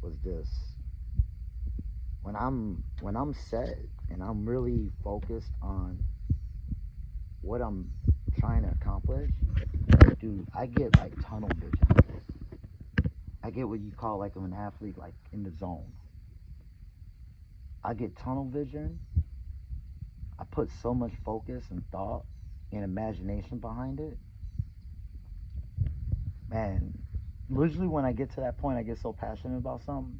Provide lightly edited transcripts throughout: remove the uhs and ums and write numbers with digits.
was this: when I'm set and I'm really focused on what I'm trying to accomplish, dude, I get like tunnel vision. I get what you call like an athlete like in the zone. I get tunnel vision. I put so much focus and thought and imagination behind it. Man, usually when I get to that point, I get so passionate about something.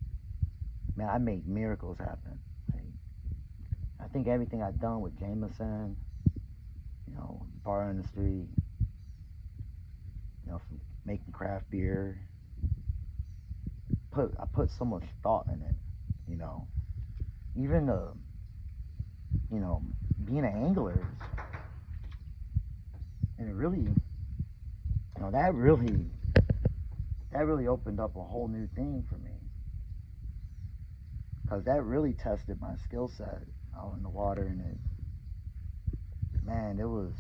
Man, I make miracles happen. Like, I think everything I've done with Jameson, bar industry, from making craft beer, I put so much thought in it. You know, even you know, being an angler, and it really, that really opened up a whole new thing for me, because that really tested my skill set out in the water, and man, it was,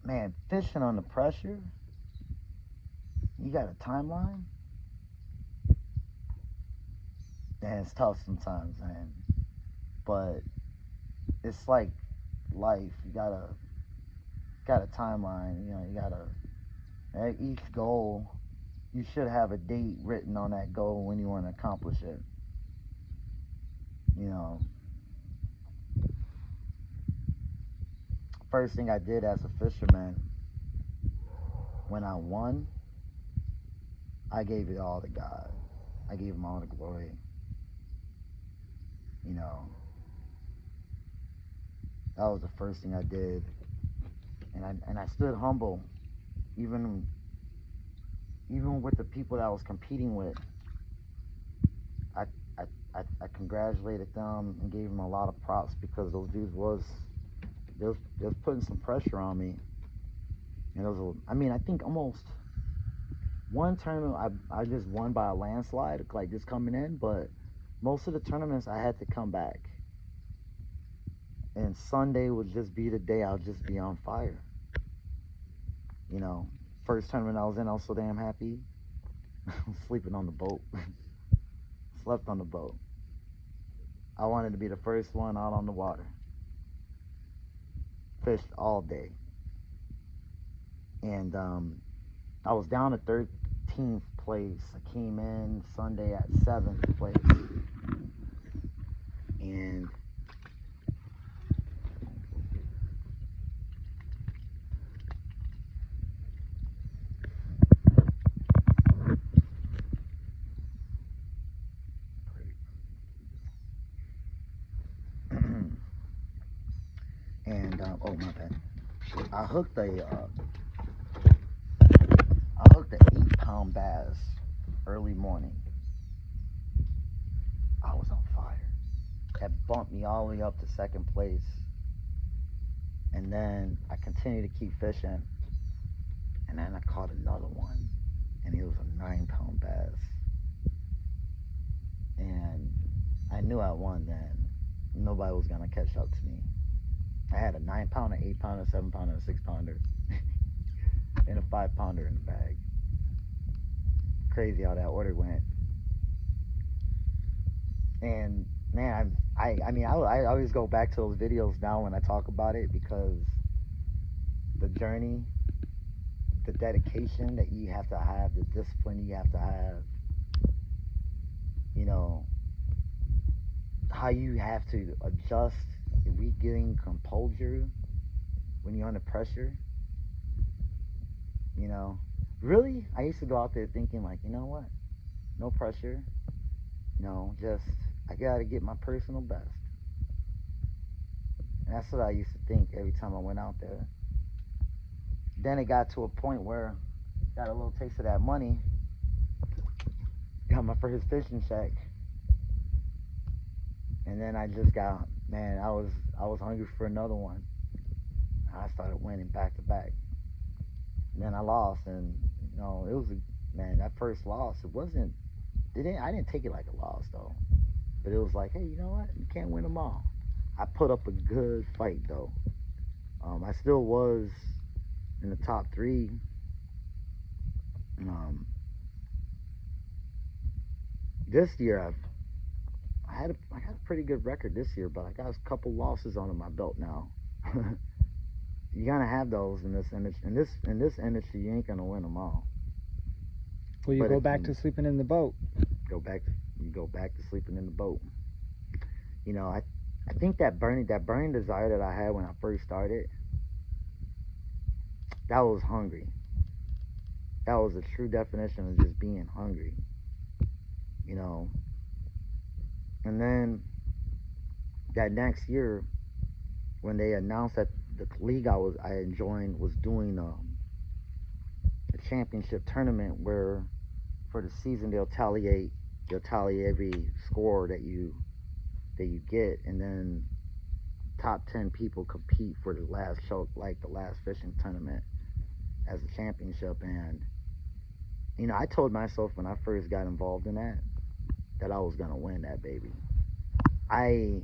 man, fishing under pressure. You got a timeline, and it's tough sometimes, man. But it's like life. You got a timeline. You gotta, at each goal, you should have a date written on that goal when you want to accomplish it. You know, first thing I did as a fisherman when I won, I gave it all to God. I gave him all the glory. You know, that was the first thing I did, and I stood humble, even with the people that I was competing with. I I congratulated them and gave them a lot of props, because those dudes they was putting some pressure on me, and I mean, I think almost one tournament I just won by a landslide, like just coming in, but most of the tournaments I had to come back, and Sunday would just be the day I'll just be on fire. You know, first tournament I was in, I was so damn happy. Sleeping on the boat, slept on the boat. I wanted to be the first one out on the water. Fished all day, and I was down to 13th place. I came in Sunday at 7th place, and oh my bad. I hooked a uh, I hooked an 8-pound bass early morning. I was on fire. That bumped me all the way up to second place, and then I continued to keep fishing, and then I caught another one, and it was a 9-pound bass, and I knew I won then. Nobody was gonna catch up to me. I had a 9-pounder, 8-pounder, 7-pounder, a 6-pounder, and a 5-pounder in the bag. Crazy how that order went. And man, I always go back to those videos now when I talk about it, because the journey, the dedication that you have to have, the discipline you have to have, you know, how you have to adjust, regaining composure when you're under pressure. You know, really, I used to go out there thinking like, you know what, no pressure, just I gotta get my personal best. And that's what I used to think every time I went out there. Then it got to a point where I got a little taste of that money, got my first fishing check, and then I just got, man, I was hungry for another one. I started winning back to back. And then I lost, and it was man, that first loss, I didn't take it like a loss though, but it was like, hey, you know what? You can't win them all. I put up a good fight though. I still was in the top three, um, this year I had a pretty good record this year, but I got a couple losses under my belt now. You're gonna have those in this industry. In this industry, you ain't gonna win them all. Well, you But go if back you to sleeping in the boat. you go back to sleeping in the boat. You know, I think that burning desire that I had when I first started, that was hungry. That was the true definition of just being hungry. You know, and then that next year when they announced that the league I joined was doing a championship tournament where for the season they'll tally every score that you get, and then top 10 people compete for the last show, like the last fishing tournament as a championship. And you know, I told myself when I first got involved in that I was gonna win that baby. I